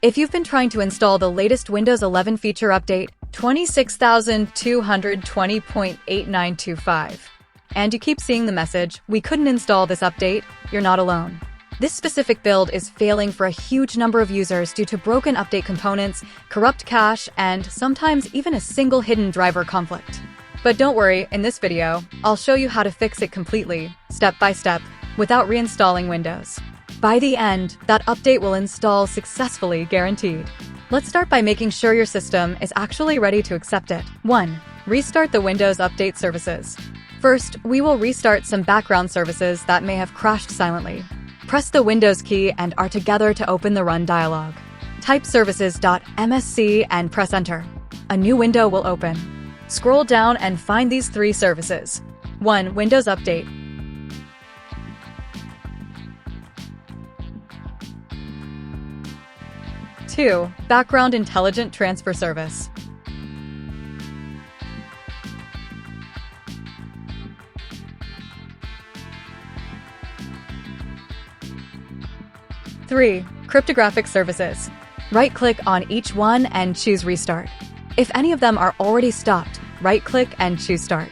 If you've been trying to install the latest Windows 11 feature update 26220.8925, and you keep seeing the message, "We couldn't install this update," you're not alone. This specific build is failing for a huge number of users due to broken update components, corrupt cache, and sometimes even a single hidden driver conflict. But don't worry, in this video, I'll show you how to fix it completely, step by step, without reinstalling Windows. By the end, that update will install successfully, guaranteed. Let's start by making sure your system is actually ready to accept it. 1. Restart the Windows Update services. First, we will restart some background services that may have crashed silently. Press the Windows key and R together to open the Run dialog. Type services.msc and press Enter. A new window will open. Scroll down and find these three services. 1. Windows Update. 2. Background Intelligent Transfer Service. 3. Cryptographic Services. Right-click on each one and choose Restart. If any of them are already stopped, right-click and choose Start.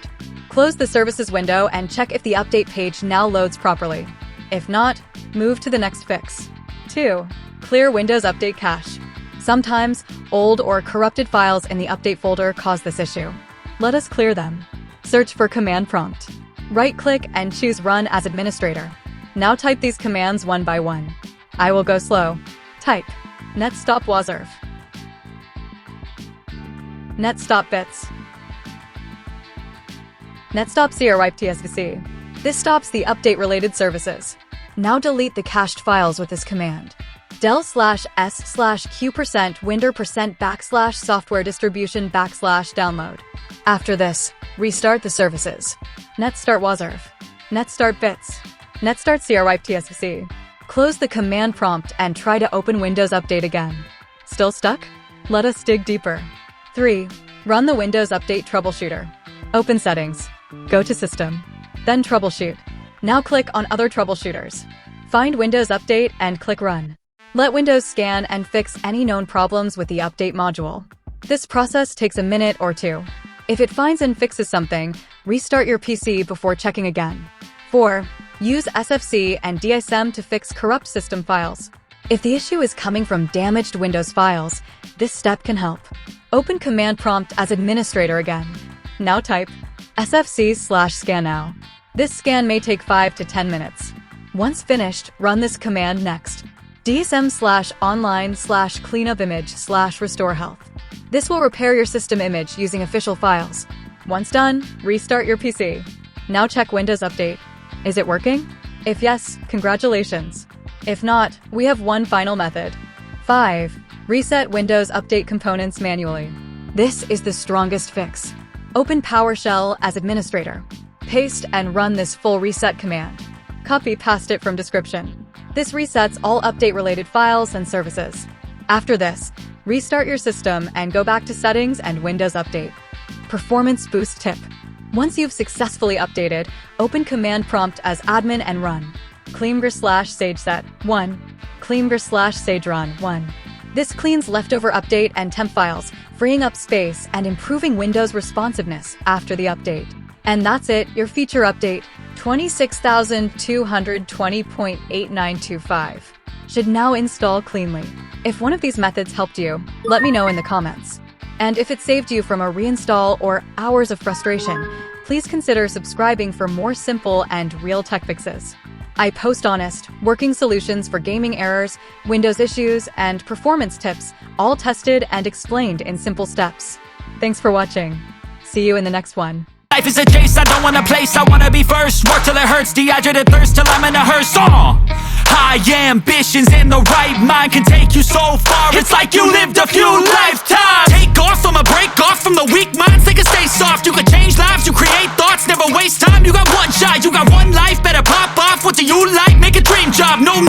Close the Services window and check if the update page now loads properly. If not, move to the next fix. 2. Clear Windows Update cache. Sometimes, old or corrupted files in the Update folder cause this issue. Let us clear them. Search for Command Prompt. Right-click and choose Run as Administrator. Now type these commands one by one. I will go slow. Type netstop wazirf, netstop bits, netstop crwipe.tsvc. This stops the update-related services. Now delete the cached files with this command. del/s/q%winder%\softwaredistribution\download. After this, restart the services. netstart wazirf, netstart bits, netstart crwipe.tsvc. Close the command prompt and try to open Windows Update again. Still stuck? Let us dig deeper. 3. Run the Windows Update Troubleshooter. Open Settings. Go to System. Then Troubleshoot. Now click on Other Troubleshooters. Find Windows Update and click Run. Let Windows scan and fix any known problems with the Update module. This process takes a minute or two. If it finds and fixes something, restart your PC before checking again. 4. Use SFC and DISM to fix corrupt system files. If the issue is coming from damaged Windows files, this step can help. Open Command Prompt as Administrator again. Now type sfc/scannow. This scan may take 5 to 10 minutes. Once finished, run this command next. dsm/online/cleanupimage/restore health. This will repair your system image using official files. Once done, restart your PC. Now check Windows Update. Is it working? If yes, congratulations. If not, we have one final method. 5. Reset Windows Update components manually. This is the strongest fix. Open PowerShell as Administrator. Paste and run this full reset command. Copy-paste it from description. This resets all update-related files and services. After this, restart your system and go back to Settings and Windows Update. Performance Boost Tip. Once you've successfully updated, open Command Prompt as Admin and run. cleangr/sageset 1. cleangr/sagerun 1. This cleans leftover update and temp files, freeing up space and improving Windows responsiveness after the update. And that's it, your feature update 26220.8925 should now install cleanly. If one of these methods helped you, let me know in the comments. And if it saved you from a reinstall or hours of frustration, please consider subscribing for more simple and real tech fixes. I post honest, working solutions for gaming errors, Windows issues, and performance tips, all tested and explained in simple steps. Thanks for watching. See you in the next one. Life is a chase, I don't want a place, I wanna be first. Work till it hurts, dehydrated thirst till I'm in a hearse. High ambitions and the right mind can take you so far. It's like you lived a few lifetimes. Take off from a break off from the weak minds, they can stay soft. You can change lives, you create thoughts, never waste time. You got one shot, you got one life, better pop off. What do you like? Make a dream job, no